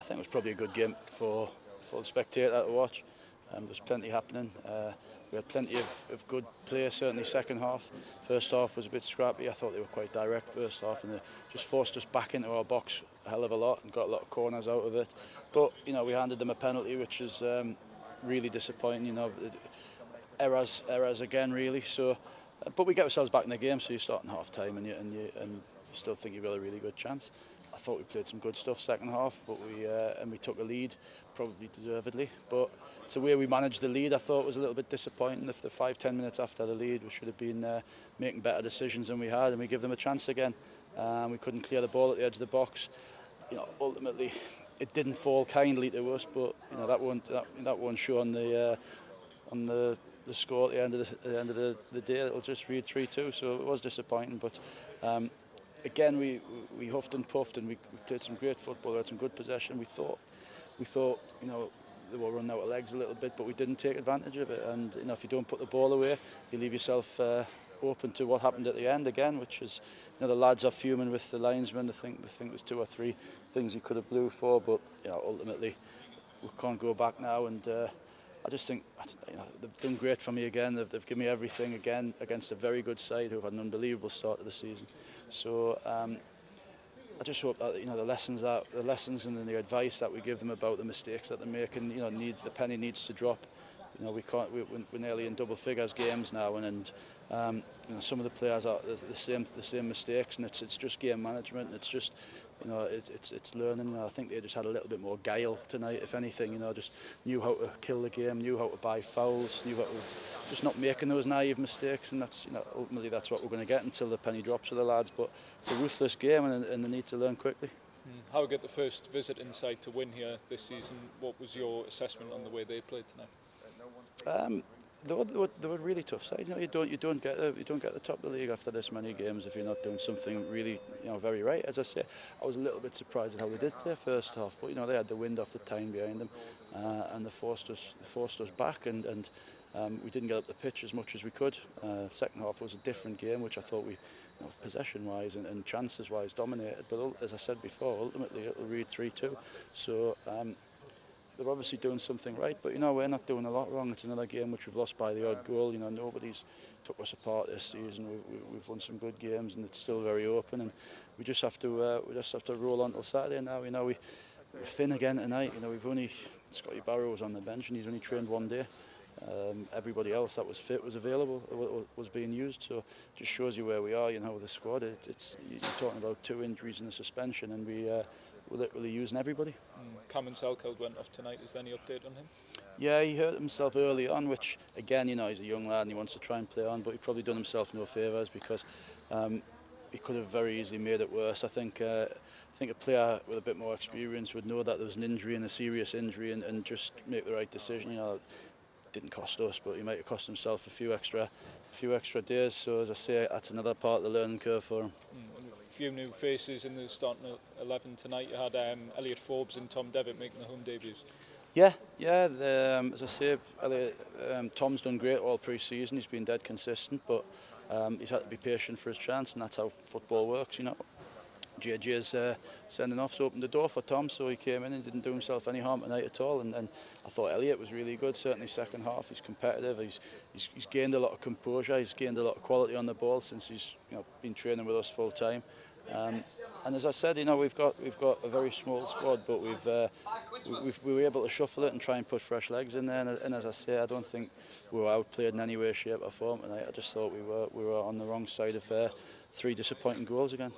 think it was probably a good game for the spectator to watch. There's plenty happening. We had plenty of good play, certainly second half. First half was a bit scrappy. I thought they were quite direct first half, and they just forced us back into our box a hell of a lot and got a lot of corners out of it. But we handed them a penalty, which is really disappointing. Errors again, really. So, but we get ourselves back in the game. So you start in half time, and you still think you've got a really good chance. I thought we played some good stuff second half, but we took a lead, probably deservedly. But it's the way we managed the lead I thought was a little bit disappointing. If the 5-10 minutes after the lead, we should have been making better decisions than we had, and we give them a chance again. We couldn't clear the ball at the edge of the box. Ultimately, it didn't fall kindly to us, but that won't show on the score at the end of the day. It'll just read 3-2. So it was disappointing, but. Again, we huffed and puffed, and we played some great football. We had some good possession. We thought, they were running out of legs a little bit, but we didn't take advantage of it. And if you don't put the ball away, you leave yourself open to what happened at the end again, which is, the lads are fuming with the linesman. They think there's 2 or 3 things he could have blew for, but ultimately we can't go back now. And I just think they've done great for me again. They've given me everything again against a very good side who've had an unbelievable start to the season. So I just hope that the lessons and the advice that we give them about the mistakes that they're making, the penny needs to drop. We're nearly in double figures games now, and some of the players are the same mistakes, and it's just game management. It's just it's learning. I think they just had a little bit more guile tonight, if anything. Just knew how to kill the game, knew how to buy fouls, knew how to just not making those naive mistakes, and that's ultimately that's what we're going to get until the penny drops for the lads. But it's a ruthless game, and they need to learn quickly. Harrogate, the first visit inside to win here this season. What was your assessment on the way they played tonight? They were a really tough side. You don't get the top of the league after this many games if you're not doing something really very right. As I say, I was a little bit surprised at how they did play first half, but they had the wind off the time behind them, and they forced us back, and we didn't get up the pitch as much as we could. Second half was a different game, which I thought we, possession-wise and chances-wise, dominated. But as I said before, ultimately it'll read 3-2. So. They're obviously doing something right, but we're not doing a lot wrong. It's another game which we've lost by the odd goal. Nobody's took us apart this season. We've won some good games, and it's still very open. And we just have to roll on till Saturday now. We're Finn again tonight. We've only Scotty Barrows on the bench, and he's only trained 1 day. Everybody else that was fit was available, was being used. So it just shows you where we are. With the squad. You're talking about 2 injuries and a suspension, and we're literally using everybody. Cameron Selkeld went off tonight. Is there any update on him? Yeah, he hurt himself early on, which again, he's a young lad and he wants to try and play on, but he probably done himself no favours because he could have very easily made it worse. I think a player with a bit more experience would know that there was an injury and a serious injury and just make the right decision. It didn't cost us, but he might have cost himself a few extra days. So as I say, that's another part of the learning curve for him. A few new faces in the starting 11 tonight. You had Elliot Forbes and Tom Devitt making the home debuts. Yeah. As I say, Tom's done great all pre-season. He's been dead consistent, but he's had to be patient for his chance, and that's how football works. JJ's sending offs opened the door for Tom, so he came in and didn't do himself any harm tonight at all. And I thought Elliot was really good, certainly second half. He's competitive. He's gained a lot of composure. He's gained a lot of quality on the ball since he's been training with us full time. And as I said, we've got a very small squad, but we were able to shuffle it and try and put fresh legs in there. And as I say, I don't think we were outplayed in any way, shape or form tonight. I just thought we were on the wrong side of 3 disappointing goals again.